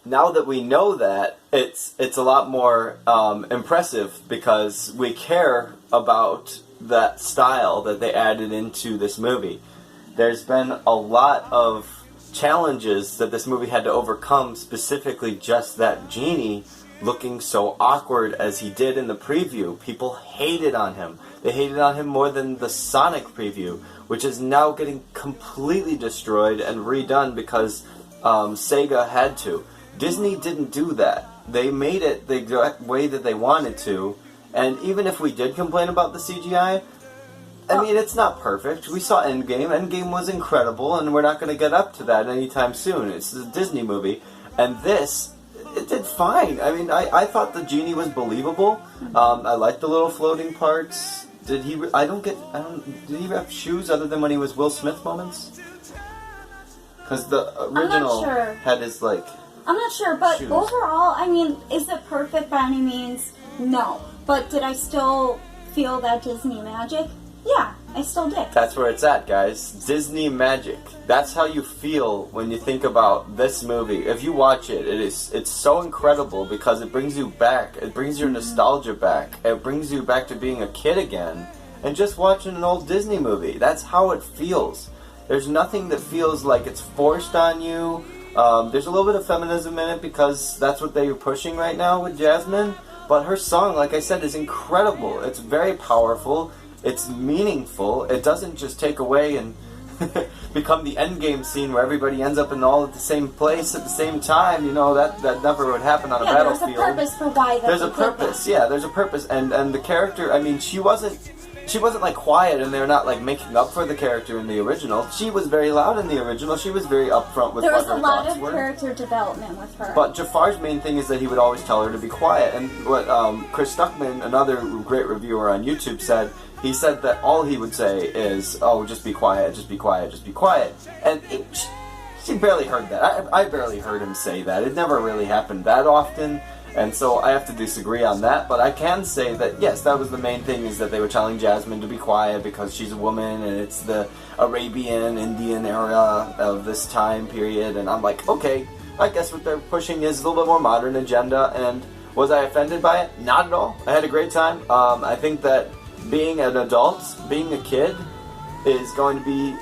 now that we know that, it's a lot more impressive because we care about that style that they added into this movie. There's been a lot of challenges that this movie had to overcome, specifically just that genie looking so awkward as he did in the preview. People hated on him. They hated on him more than the Sonic preview, which is now getting completely destroyed and redone because Sega had to. Disney didn't do that. They made it the exact way that they wanted to, and even if we did complain about the CGI, I mean, it's not perfect. We saw Endgame. Endgame was incredible, and we're not going to get up to that anytime soon. It's a Disney movie, and this, it did fine. I mean, I thought the genie was believable. I liked the little floating parts. Did he he have shoes other than when he was Will Smith moments? Because the original had his, like, I'm not sure, but shoes. Overall, I mean, is it perfect by any means? No. But did I still feel that Disney magic? Yeah, I still did. That's where it's at, guys. Disney magic. That's how you feel when you think about this movie. If you watch it, it's so incredible because it brings you back. It brings your nostalgia back. It brings you back to being a kid again and just watching an old Disney movie. That's how it feels. There's nothing that feels like it's forced on you. There's a little bit of feminism in it because that's what they are pushing right now with Jasmine. But her song, like I said, is incredible. It's very powerful. It's meaningful. It doesn't just take away and become the endgame scene where everybody ends up in all at the same place at the same time. You know, that never would happen on a battlefield. There's a purpose for why there's a purpose. Yeah, there's a purpose. And the character, I mean, she wasn't like quiet and they're not like making up for the character in the original. She was very loud in the original. She was very upfront with what her thoughts were. There was a lot of character development with her. But Jafar's main thing is that he would always tell her to be quiet. And what Chris Stuckman, another great reviewer on YouTube, said, he said that all he would say is, oh, just be quiet, just be quiet, just be quiet. And she barely heard that. I barely heard him say that. It never really happened that often. And so I have to disagree on that, but I can say that, yes, that was the main thing, is that they were telling Jasmine to be quiet because she's a woman and it's the Arabian, Indian era of this time period, and I'm like, okay, I guess what they're pushing is a little bit more modern agenda, and was I offended by it? Not at all. I had a great time. I think that being an adult, being a kid, is going to be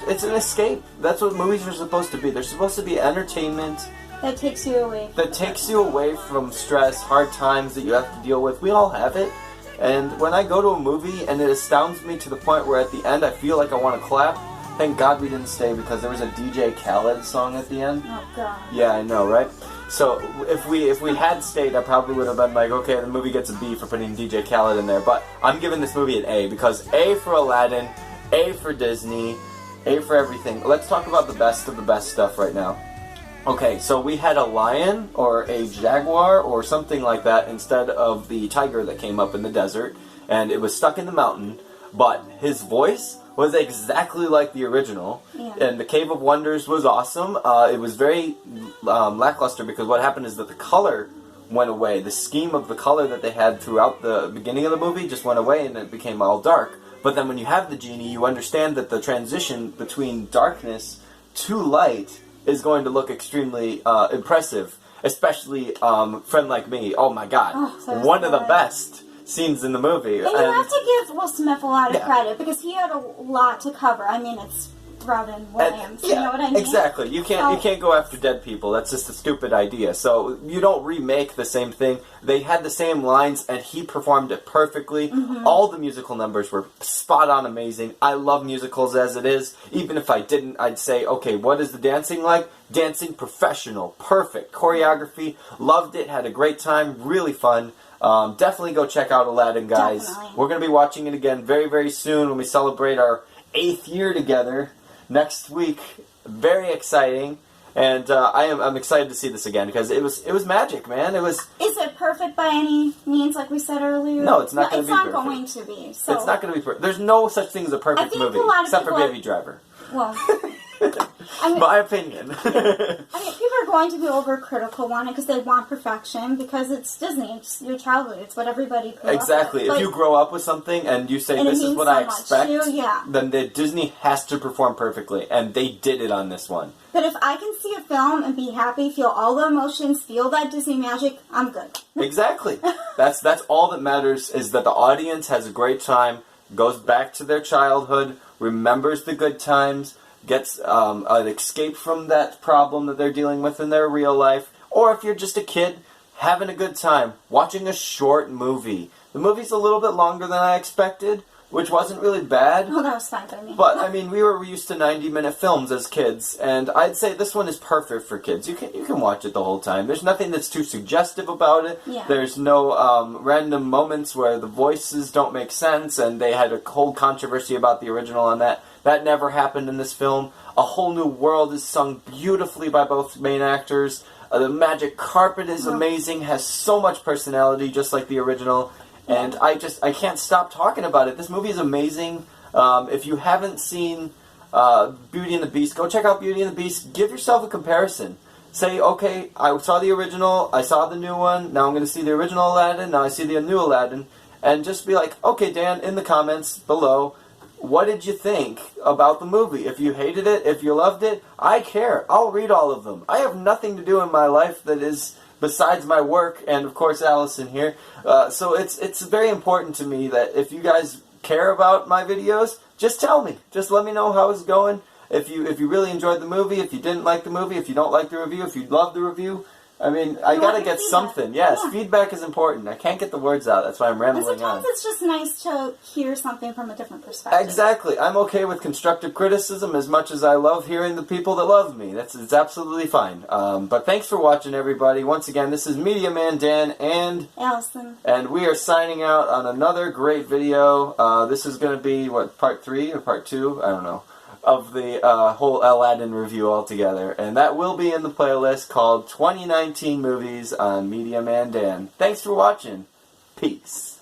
it's an escape. That's what movies are supposed to be. They're supposed to be entertainment. That takes you away. That takes you away from stress, hard times that you have to deal with. We all have it. And when I go to a movie and it astounds me to the point where at the end I feel like I want to clap, thank God we didn't stay because there was a DJ Khaled song at the end. Oh, God. Yeah, I know, right? So if we had stayed, I probably would have been like, okay, the movie gets a B for putting DJ Khaled in there. But I'm giving this movie an A because A for Aladdin, A for Disney, A for everything. Let's talk about the best of the best stuff right now. Okay, so we had a lion or a jaguar or something like that instead of the tiger that came up in the desert, and it was stuck in the mountain, but his voice was exactly like the original, and the Cave of Wonders was awesome. It was very lackluster because what happened is that the color went away. The scheme of the color that they had throughout the beginning of the movie just went away and it became all dark. But then when you have the genie, you understand that the transition between darkness to light is going to look extremely impressive, especially Friend Like Me. Oh my God, one of the best scenes in the movie. And you have to give Will Smith a lot of credit because he had a lot to cover. I mean, it's Robin Williams. You know what I mean? Exactly. You can't go after dead people. That's just a stupid idea. So you don't remake the same thing. They had the same lines, and he performed it perfectly. All the musical numbers were spot on, amazing. I love musicals as it is. Even if I didn't, I'd say, okay, what is the dancing like? Dancing professional, perfect choreography. Loved it. Had a great time. Really fun. Definitely go check out Aladdin, guys. Definitely. We're going to be watching it again very, very soon when we celebrate our 8th year together next week. Very exciting, and I'm excited to see this again because it was magic, man. It was. Is it perfect by any means, like we said earlier? No, it's not going to be perfect. It's not going to be. So it's not going to be perfect. There's no such thing as a perfect movie, except for Baby Driver. Well, I mean, My opinion. I mean, people are going to be overcritical on it because they want perfection, because it's Disney, it's your childhood, it's what everybody grew Exactly. up with. If you grow up with something and you say, and it this is means what so I much expect, to you, yeah. then Disney has to perform perfectly, and they did it on this one. But if I can see a film and be happy, feel all the emotions, feel that Disney magic, I'm good. Exactly. That's all that matters, is that the audience has a great time, goes back to their childhood, remembers the good times, gets an escape from that problem that they're dealing with in their real life. Or if you're just a kid, having a good time, watching a short movie. The movie's a little bit longer than I expected, which wasn't really bad. Oh, that was fine by me. But, I mean, we were used to 90-minute films as kids, and I'd say this one is perfect for kids. You can watch it the whole time. There's nothing that's too suggestive about it. Yeah. There's no random moments where the voices don't make sense, and they had a whole controversy about the original on that. That never happened in this film. A whole new world is sung beautifully by both main actors. The magic carpet is amazing, has so much personality, just like the original. And I can't stop talking about it. This movie is amazing. If you haven't seen Beauty and the Beast, go check out Beauty and the Beast. Give yourself a comparison. Say, okay, I saw the original, I saw the new one, now I'm going to see the original Aladdin, now I see the new Aladdin. And just be like, okay, Dan, in the comments below, what did you think about the movie? If you hated it, if you loved it, I care. I'll read all of them. I have nothing to do in my life that is besides my work, and of course Allison here. So it's very important to me that if you guys care about my videos, just tell me. Just let me know how it's going. If you really enjoyed the movie, if you didn't like the movie, if you don't like the review, if you love the review. I mean, I gotta get something. Yes, feedback is important. I can't get the words out. That's why I'm rambling and sometimes on. it's just nice to hear something from a different perspective. Exactly. I'm okay with constructive criticism as much as I love hearing the people that love me. It's absolutely fine. But thanks for watching, everybody. Once again, this is Media Man Dan and Allison. And we are signing out on another great video. This is going to be, what, part 3 or part 2? I don't know. Of the whole Aladdin review altogether. And that will be in the playlist called 2019 Movies on Media Man Dan. Thanks for watching. Peace.